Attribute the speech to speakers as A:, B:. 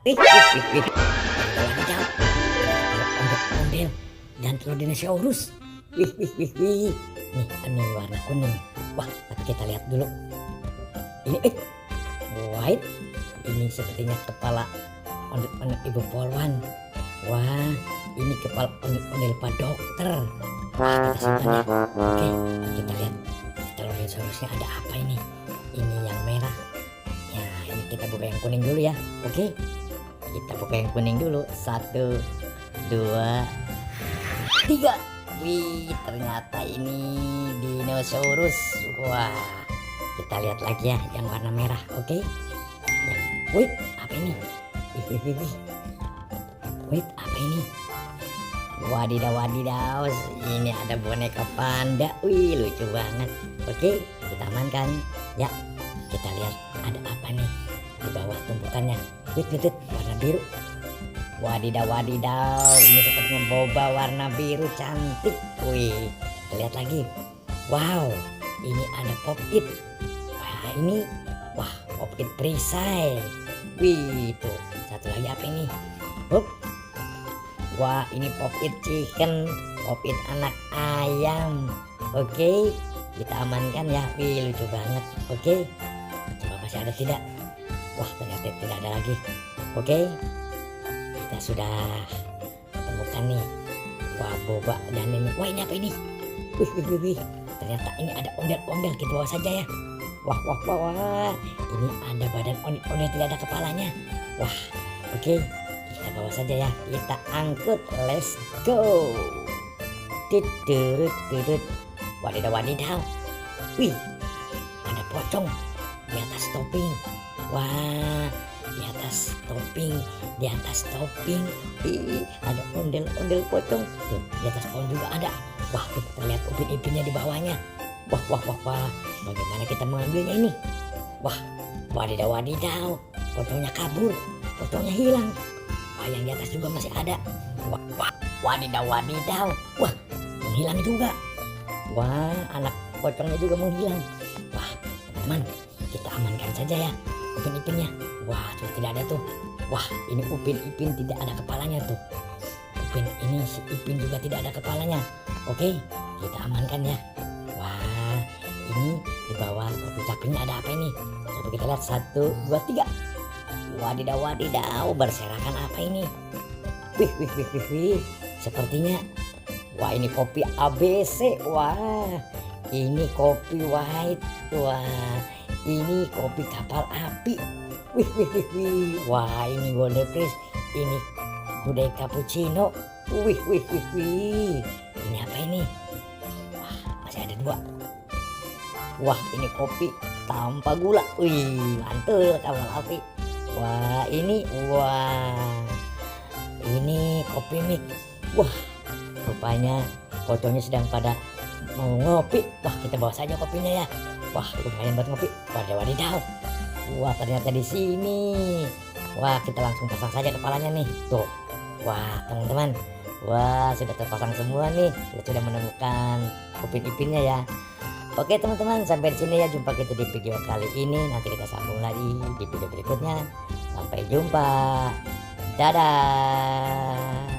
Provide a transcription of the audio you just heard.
A: Wih, wih, wih, wih. Wadidaw. Ondel-ondel dan telur dinosaurus. Wih, wih, wih, wih. Ini warna kuning. Wah, tapi kita lihat dulu. Ini white. Ini sepertinya kepala ondel-ondel ibu polwan. Wah, ini kepala ondel-ondel pak dokter. Wah, kita simpan ya. Oke, kita lihat telur dinosaurusnya ada apa ini. Ini yang merah. Ya, ini kita buka yang kuning dulu ya. Oke, kita buka yang kuning dulu. 1, 2, 3. Wih, ternyata ini dinosaurus. Wah, kita lihat lagi ya yang warna merah. Oke. Ya. Wait, apa ini? Wih. Wait, apa ini? Wadidaw. Ini ada boneka panda. Wih, lucu banget. Oke, kita amankan. Ya, kita lihat ada apa nih di bawah tumpukannya. Wait, warna biru. Wadidaw. Ini sepertinya boba warna biru cantik. Wih, kita lihat lagi. Wow, ini ada pop it. Wah, pop it perisai. Wih, tuh satu lagi apa ini? Wah, ini pop it chicken, pop it anak ayam. Oke, kita amankan ya. Wih, lucu banget. Oke, coba masih ada tidak? Wah, ternyata tidak ada lagi. Oke, kita sudah temukan nih. Wah, boba dan ini. Wah, ini apa ini? Wih. Ternyata ini ada ondel-ondel. Kita bawa saja ya. Wah. Ini ada badan ondel-ondel tidak ada kepalanya. Wah, oke. Kita bawa saja ya. Kita angkut. Let's go. Wadidaw. Wih, ada pocong di atas topping. Wah, di atas topping. Ih, ada ondel-ondel pocong. Tuh, di atas pohon juga ada. Wah, tuh terlihat upin-ipinnya di bawahnya. Wah. Bagaimana kita mengambilnya ini? Wah, wadidaw. Pocongnya kabur. Pocongnya hilang. Wah, yang di atas juga masih ada. Wah, wadidaw. Wah, menghilang juga. Wah, anak pocongnya juga menghilang. Wah, teman-teman, kita amankan saja ya upin-ipinnya. Wah, sudah tidak ada tuh. Wah, ini upin-ipin tidak ada kepalanya tuh. Si Ipin juga tidak ada kepalanya. Oke, kita amankan ya. Wah, ini di bawah topi capingnya ada apa ini? Coba kita lihat. 1, 2, 3. Wadidaw, berserakan apa ini? Wih. Sepertinya, wah, ini kopi ABC. Wah, ini kopi white. Wah, ini kopi kapal api. Wih. Wah, ini golden press. Ini gudeg cappuccino. Wih. Ini apa ini? Wah, masih ada 2. Wah, ini kopi tanpa gula. Wih, mantul kapal api. Wah, ini kopi mix. Wah, rupanya pocongnya sedang pada mau ngopi. Wah, kita bawa saja kopinya ya. Wah, lumayan buat ngopi. Wadidaw. Wah, ternyata di sini. Wah, kita langsung pasang saja kepalanya nih. Tuh. Wah, teman-teman. Wah, sudah terpasang semua nih. Kita sudah menemukan upin-ipinnya ya. Oke, teman-teman, sampai di sini ya jumpa kita di video kali ini. Nanti kita sambung lagi di video berikutnya. Sampai jumpa. Dadah.